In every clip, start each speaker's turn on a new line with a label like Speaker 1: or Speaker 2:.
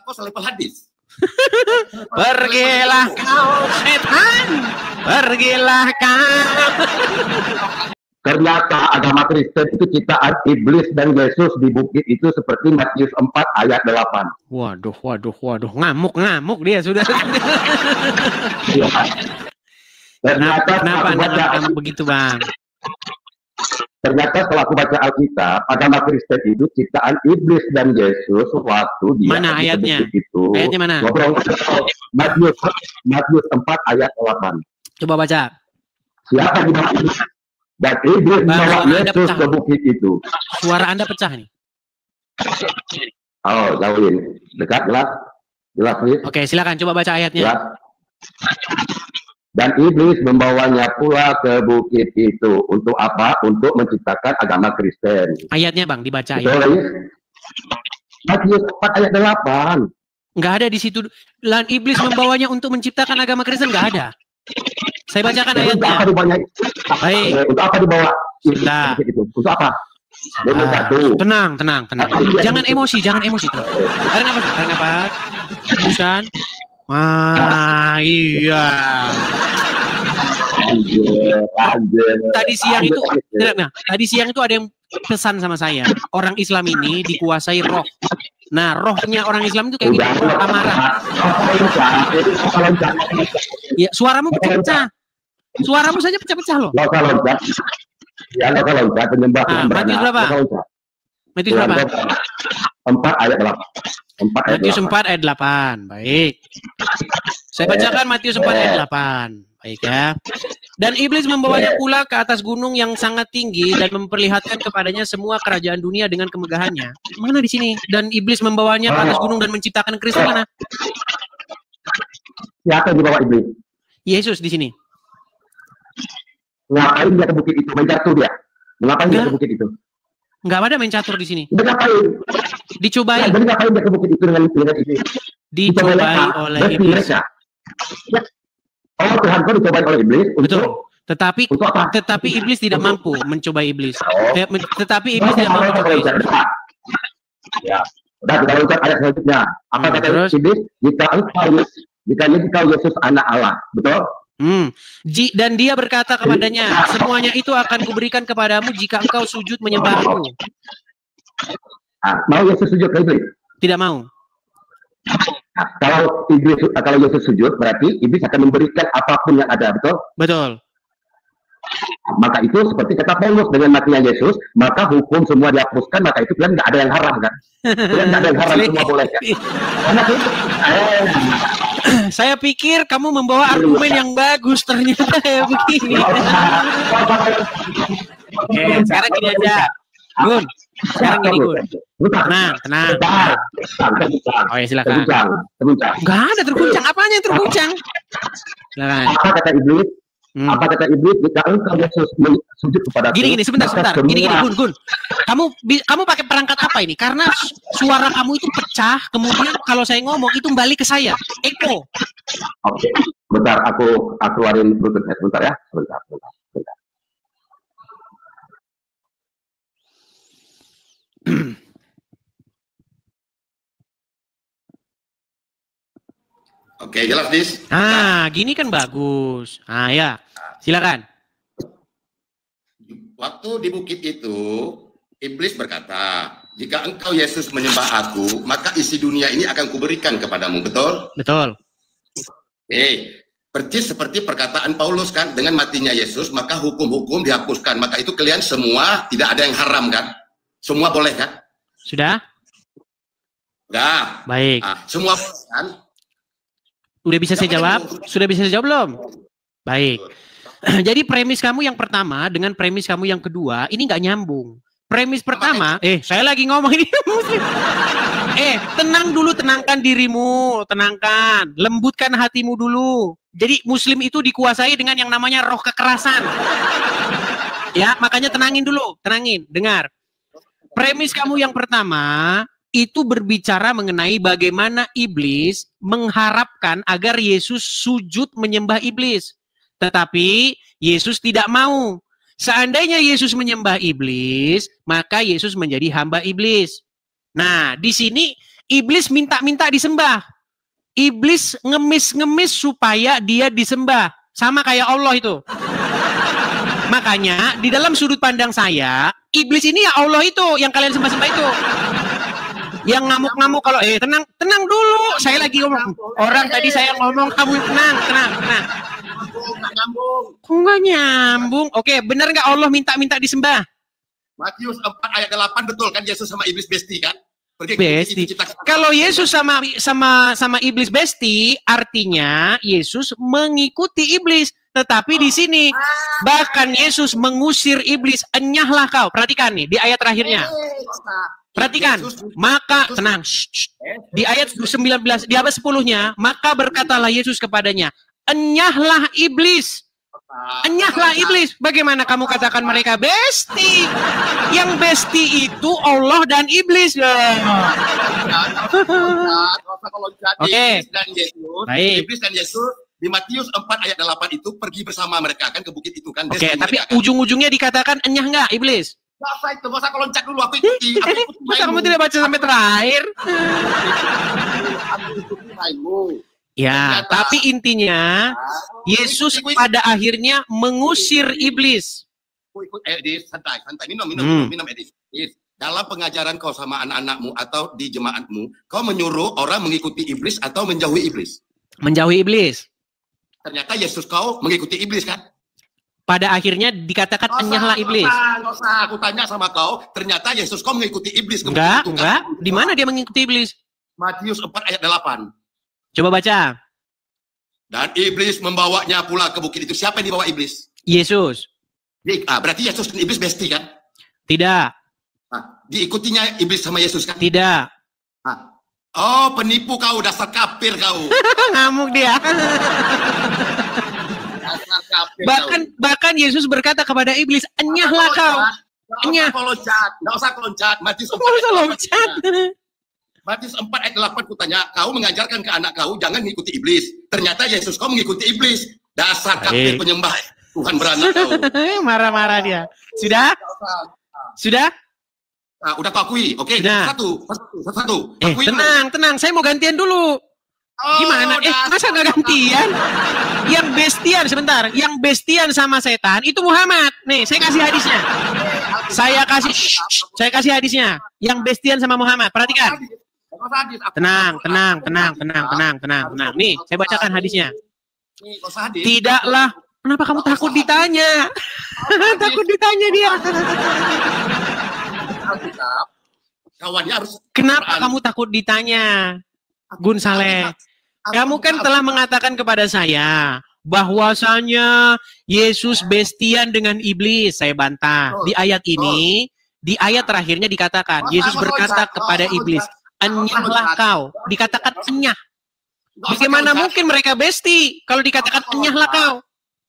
Speaker 1: selevel hadis.
Speaker 2: Pergilah kau setan, pergilah kau.
Speaker 3: Ternyata agama Kristen itu ciptaan iblis dan Yesus di bukit itu seperti Matius 4 ayat 8.
Speaker 2: Waduh. Ngamuk dia sudah.
Speaker 3: Ya.
Speaker 2: Kenapa ngamuk begitu, Bang?
Speaker 3: Ternyata setelah aku baca Alkitab, agama Kristen itu ciptaan iblis dan Yesus waktu dia
Speaker 2: mana ayatnya?
Speaker 3: Itu.
Speaker 2: Ayatnya mana?
Speaker 3: Matius 4 ayat 8.
Speaker 2: Coba baca.
Speaker 3: Siapa di bukit? Dan iblis membawa Yesus ke bukit itu.
Speaker 2: Suara Anda pecah nih.
Speaker 3: Oh, jauhin. Dekat, jelas nih.
Speaker 2: Oke, silakan coba baca ayatnya.
Speaker 3: Jelas. Dan iblis membawanya pula ke bukit itu. Untuk apa? Untuk menciptakan agama Kristen.
Speaker 2: Ayatnya, Bang, dibaca
Speaker 3: ya. Matius 4 ayat 8.
Speaker 2: Nggak ada di situ. Dan iblis membawanya untuk menciptakan agama Kristen, nggak ada. Saya bacakan ayatnya.
Speaker 3: Baik. Untuk apa dibawa?
Speaker 2: Sudah.
Speaker 3: Untuk apa?
Speaker 2: Tenang. Jangan emosi. Tarik nafas. Hembuskan. Iya. Tadi siang itu ada yang pesan sama saya. Orang Islam ini dikuasai roh. Nah, rohnya orang Islam itu kayak gini, roh amarah. Ya, suaramu pecah-pecah. Suaramu saja pecah-pecah loh.
Speaker 3: Ya, loncat penyembah.
Speaker 2: Matius berapa? Matius berapa?
Speaker 3: 4 ayat 8.
Speaker 2: Matius 4 ayat 8. Baik. Saya bacakan Matius 4 ayat 8. Baik ya. Dan iblis membawanya pula ke atas gunung yang sangat tinggi dan memperlihatkan kepadanya semua kerajaan dunia dengan kemegahannya. Mana di sini? Dan iblis membawanya ke atas gunung dan menciptakan Kristus mana?
Speaker 3: Siapa yang dibawa iblis?
Speaker 2: Yesus di sini.
Speaker 3: Ngapain dia ke bukit itu? Menjatuh dia. Ngapain dia ke bukit itu?
Speaker 2: Enggak ada main catur di sini.
Speaker 3: Ngapain?
Speaker 2: Dicobai.
Speaker 3: Jadi ngapain dia ke bukit itu dengan iblis?
Speaker 2: Dicobai oleh iblis.
Speaker 3: Oh, Tuhan kau dicobai oleh iblis.
Speaker 2: Betul. Tetapi iblis tidak mampu mencobai iblis. Tetapi iblis tidak mampu mencobai iblis.
Speaker 3: Ya. Udah kita loncat ayat selanjutnya. Apa kata iblis? Jika engkau Yesus anak Allah. Betul?
Speaker 2: Dan dia berkata kepadanya, semuanya itu akan kuberikan kepadamu jika engkau sujud menyembahku.
Speaker 3: Mau Yesus sujud ke iblis?
Speaker 2: Tidak mau.
Speaker 3: Kalau Yesus sujud, berarti iblis akan memberikan apapun yang ada, betul?
Speaker 2: Betul.
Speaker 3: Maka itu seperti kata Paulus, dengan matinya Yesus, maka hukum semua dihapuskan, maka itu kan nggak ada yang haram kan? Kan nggak ada yang haram, semua boleh kan? Karena itu,
Speaker 2: saya pikir kamu membawa argumen yang bagus, ternyata begini. Oke, sekarang gini aja, Gun. Sekarang gini, Gun. Tenang. Oh ya, silakan. Nggak ada terguncang. Apanya yang terguncang? Silakan.
Speaker 3: Apa kata iblis? Apa kata iblis? Jika engkau Yesus sujud kepada
Speaker 2: gini, sebentar. Gini, Gun. Kamu pakai perangkat apa ini? Karena suara kamu itu pecah, kemudian kalau saya ngomong itu balik ke saya. Eko.
Speaker 3: Oke. Bentar, aku keluarin Bluetooth. Sebentar ya. Sebentar.
Speaker 1: Oke, jelas, Dis.
Speaker 2: Gini kan bagus. Ya. Silakan.
Speaker 1: Waktu di bukit itu, iblis berkata, jika engkau Yesus menyembah aku, maka isi dunia ini akan kuberikan kepadamu, betul?
Speaker 2: Betul.
Speaker 1: Persis seperti perkataan Paulus kan, dengan matinya Yesus, maka hukum-hukum dihapuskan. Maka itu kalian semua tidak ada yang haram kan? Semua boleh kan?
Speaker 2: Sudah?
Speaker 1: Sudah.
Speaker 2: Baik.
Speaker 1: Semua kan?
Speaker 2: Udah bisa saya jawab? Sudah bisa saya jawab belum? Baik. Jadi premis kamu yang pertama dengan premis kamu yang kedua ini nggak nyambung. Premis pertama, saya lagi ngomong ini. Tenang dulu, tenangkan dirimu, tenangkan, lembutkan hatimu dulu. Jadi Muslim itu dikuasai dengan yang namanya roh kekerasan. Ya, makanya tenangin dulu, dengar. Premis kamu yang pertama itu berbicara mengenai bagaimana iblis mengharapkan agar Yesus sujud menyembah iblis. Tetapi Yesus tidak mau. Seandainya Yesus menyembah iblis, maka Yesus menjadi hamba iblis. Nah, di sini Iblis minta-minta disembah. Iblis ngemis-ngemis supaya dia disembah. Sama kayak Allah itu. Makanya di dalam sudut pandang saya, iblis ini ya Allah itu yang kalian sembah-sembah itu. Yang ngamuk-ngamuk kalau tenang dulu, saya lagi ngomong. Orang tadi saya ngomong, kamu tenang. Kok nggak nyambung? Oke, benar nggak Allah minta-minta disembah?
Speaker 1: Matius 4 ayat 8 betul kan Yesus sama iblis besti kan?
Speaker 2: Besti. Kalau Yesus sama iblis besti, artinya Yesus mengikuti iblis. Tetapi di sini bahkan Yesus mengusir iblis, enyahlah kau. Perhatikan nih di ayat terakhirnya. Perhatikan, maka tenang. Di ayat 19, di abad 10-nya, maka berkatalah Yesus kepadanya, enyahlah iblis. Enyahlah iblis. Bagaimana kamu katakan mereka besti? Yang besti itu Allah dan iblis. Oke. Baik.
Speaker 1: Iblis dan Yesus di Matius 4 ayat 8 itu pergi bersama mereka kan ke bukit itu kan.
Speaker 2: Oke, tapi ujung-ujungnya dikatakan enyah enggak iblis?
Speaker 1: Gak usah kau loncat dulu, aku ikuti.
Speaker 2: Masa kamu tidak baca sampai terakhir? Ya, tapi intinya Yesus pada akhirnya mengusir iblis.
Speaker 1: Santai, minum, Edis. Dalam pengajaran kau sama anak-anakmu atau di jemaatmu, kau menyuruh orang mengikuti iblis atau menjauhi iblis?
Speaker 2: Menjauhi iblis.
Speaker 1: Ternyata Yesus kau mengikuti iblis kan?
Speaker 2: Pada akhirnya dikatakan enyahlah iblis.
Speaker 1: Nggak usah, aku tanya sama kau, ternyata Yesus kau mengikuti iblis.
Speaker 2: Enggak. Di mana dia mengikuti iblis?
Speaker 1: Matius 4 ayat 8.
Speaker 2: Coba baca.
Speaker 1: Dan iblis membawanya pula ke bukit itu. Siapa yang dibawa iblis?
Speaker 2: Yesus.
Speaker 1: Berarti Yesus dan iblis besti kan?
Speaker 2: Tidak.
Speaker 1: Diikutinya iblis sama Yesus kan?
Speaker 2: Tidak.
Speaker 1: Oh, penipu kau, dasar kafir kau.
Speaker 2: Ngamuk dia. Bahkan Yesus berkata kepada iblis, enyahlah kau. Enyah.
Speaker 1: Nggak usah loncat. Matius 4 ayat 8 kutanya, kau mengajarkan ke anak kau jangan mengikuti iblis. Ternyata Yesus kau mengikuti iblis. Dasar kafir penyembah Tuhan beranak kau.
Speaker 2: Marah-marah dia. Sudah?
Speaker 1: Udah kau akui. Oke, satu.
Speaker 2: Tenang. Saya mau gantian dulu. Gimana? Masa nggak gantian? Yang bestian, sebentar. Yang bestian sama setan itu Muhammad. Nih, saya kasih hadisnya. Saya kasih hadisnya. Yang bestian sama Muhammad. Perhatikan. Tenang. Nih, saya bacakan hadisnya. Tidaklah. Kenapa kamu takut ditanya? Takut ditanya dia. Kenapa kamu takut ditanya? Gun Saleh, kamu kan telah mengatakan kepada saya bahwasanya Yesus bestian dengan iblis. Saya bantah. Di ayat ini, di ayat terakhirnya dikatakan, Yesus berkata kepada iblis, enyahlah kau. Dikatakan enyah. Bagaimana mungkin mereka besti kalau dikatakan enyahlah kau?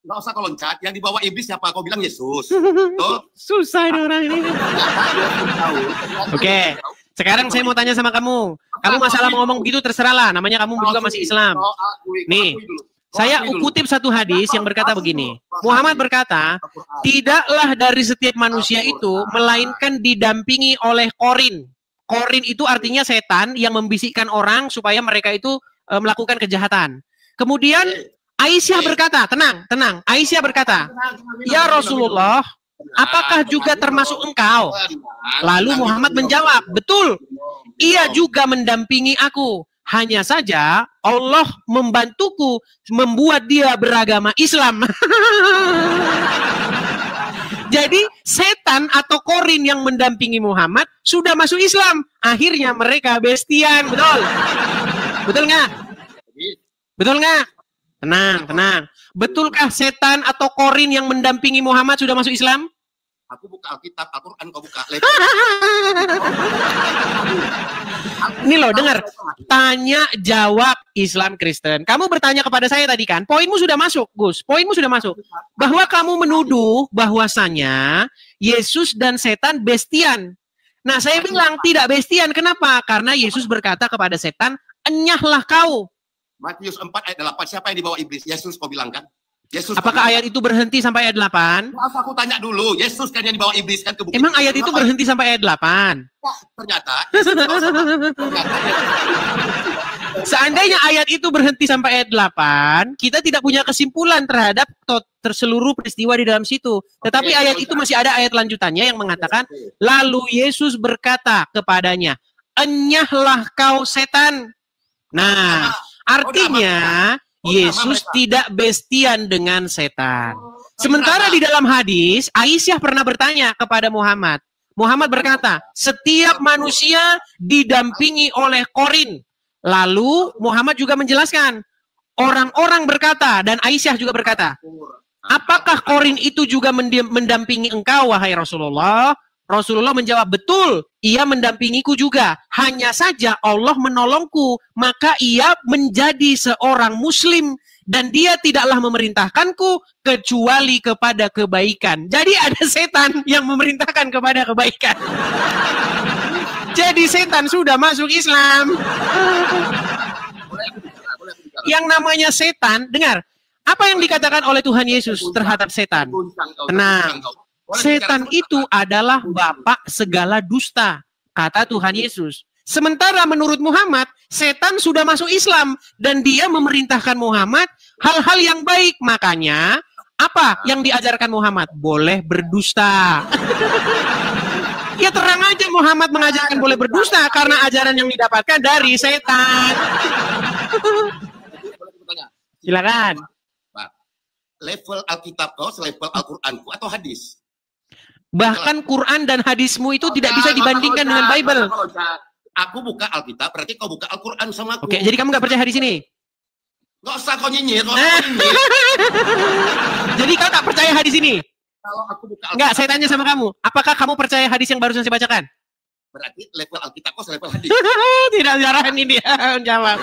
Speaker 1: Nggak usah kau loncat. Yang dibawa iblis siapa? Kau bilang Yesus.
Speaker 2: Susah ini orang ini. Oke. Sekarang saya mau tanya sama kamu. Kamu masalah mau ngomong begitu terserahlah. Namanya kamu juga masih Islam. Nih, saya kutip satu hadis yang berkata begini. Muhammad berkata, tidaklah dari setiap manusia itu melainkan didampingi oleh korin. Korin itu artinya setan yang membisikkan orang supaya mereka itu melakukan kejahatan. Kemudian Aisyah berkata, tenang. Aisyah berkata, ya Rasulullah, apakah juga termasuk engkau? Lalu Muhammad menjawab, betul. Ia juga mendampingi aku. Hanya saja Allah membantuku membuat dia beragama Islam. Jadi setan atau korin yang mendampingi Muhammad sudah masuk Islam. Akhirnya mereka bestian, betul? Betul nggak? Betul nggak? Tenang. Betulkah setan atau korin yang mendampingi Muhammad sudah masuk Islam?
Speaker 1: Aku buka Alkitab, Al-Quran kau buka.
Speaker 2: Ini loh, dengar. Tanya jawab Islam Kristen. Kamu bertanya kepada saya tadi kan, poinmu sudah masuk, Gus. Poinmu sudah masuk. Bahwa kamu menuduh bahwasannya Yesus dan setan bestian. Nah, saya bilang tidak bestian. Kenapa? Karena Yesus berkata kepada setan, enyahlah kau.
Speaker 1: Matius 4 ayat 8, siapa yang dibawa iblis? Yesus kau bilang kan? Yesus
Speaker 2: Apakah ayat itu berhenti sampai ayat 8?
Speaker 1: Maaf, aku tanya dulu. Yesus kan yang dibawa iblis kan ke bukit.
Speaker 2: Emang ayat itu berhenti sampai ayat 8?
Speaker 1: Ternyata Yesus dibawa ternyata
Speaker 2: Seandainya ayat itu berhenti sampai ayat 8, kita tidak punya kesimpulan terhadap seluruh peristiwa di dalam situ. Tetapi ayat itu masih ada ayat lanjutannya yang mengatakan, lalu Yesus berkata kepadanya, enyahlah kau setan. Nah, artinya Yesus tidak bestian dengan setan. Sementara di dalam hadis, Aisyah pernah bertanya kepada Muhammad. Muhammad berkata, setiap manusia didampingi oleh korin. Lalu Muhammad juga menjelaskan, orang-orang berkata, dan Aisyah juga berkata, apakah korin itu juga mendampingi engkau, wahai Rasulullah? Rasulullah menjawab, betul, ia mendampingiku juga. Hanya saja Allah menolongku, maka ia menjadi seorang muslim. Dan dia tidaklah memerintahkanku kecuali kepada kebaikan. Jadi ada setan yang memerintahkan kepada kebaikan. Jadi setan sudah masuk Islam. Yang namanya setan, dengar, apa yang dikatakan oleh Tuhan Yesus terhadap setan? Tenang. Setan itu adalah bapak segala dusta, kata Tuhan Yesus. Sementara menurut Muhammad, setan sudah masuk Islam dan dia memerintahkan Muhammad hal-hal yang baik. Makanya, apa yang diajarkan Muhammad? Boleh berdusta. Ya terang aja Muhammad mengajarkan boleh berdusta karena ajaran yang didapatkan dari setan. Silakan.
Speaker 1: Level Alkitab kau selevel Al-Quranku atau hadis?
Speaker 2: Bahkan Quran dan hadismu itu tidak bisa dibandingkan dengan Bible.
Speaker 1: Aku buka Alkitab, berarti kau buka Al-Quran sama aku.
Speaker 2: Oke, jadi kamu nggak percaya hadis ini?
Speaker 1: Nggak usah kau nyinyir, kau nyinyir.
Speaker 2: Jadi kau tak percaya hadis ini?
Speaker 1: Kalau aku buka Alkitab,
Speaker 2: Enggak, saya tanya sama kamu. Apakah kamu percaya hadis yang barusan saya bacakan?
Speaker 1: berarti level Alkitab kau selevel hadis.
Speaker 2: Tidak jarahan ini jawab.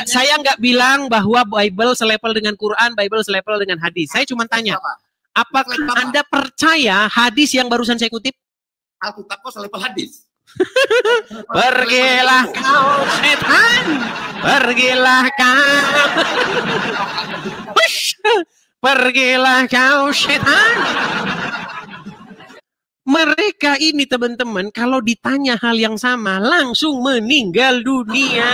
Speaker 2: Saya nggak bilang bahwa Bible selevel dengan Quran, Bible selevel dengan hadis. Saya cuma tanya, apakah Anda percaya hadis yang barusan saya kutip?
Speaker 1: Alkitab kau selevel hadis.
Speaker 2: Pergilah kau setan, pergilah kau. Hush. Pergilah kau setan. Mereka ini teman-teman kalau ditanya hal yang sama langsung meninggal dunia.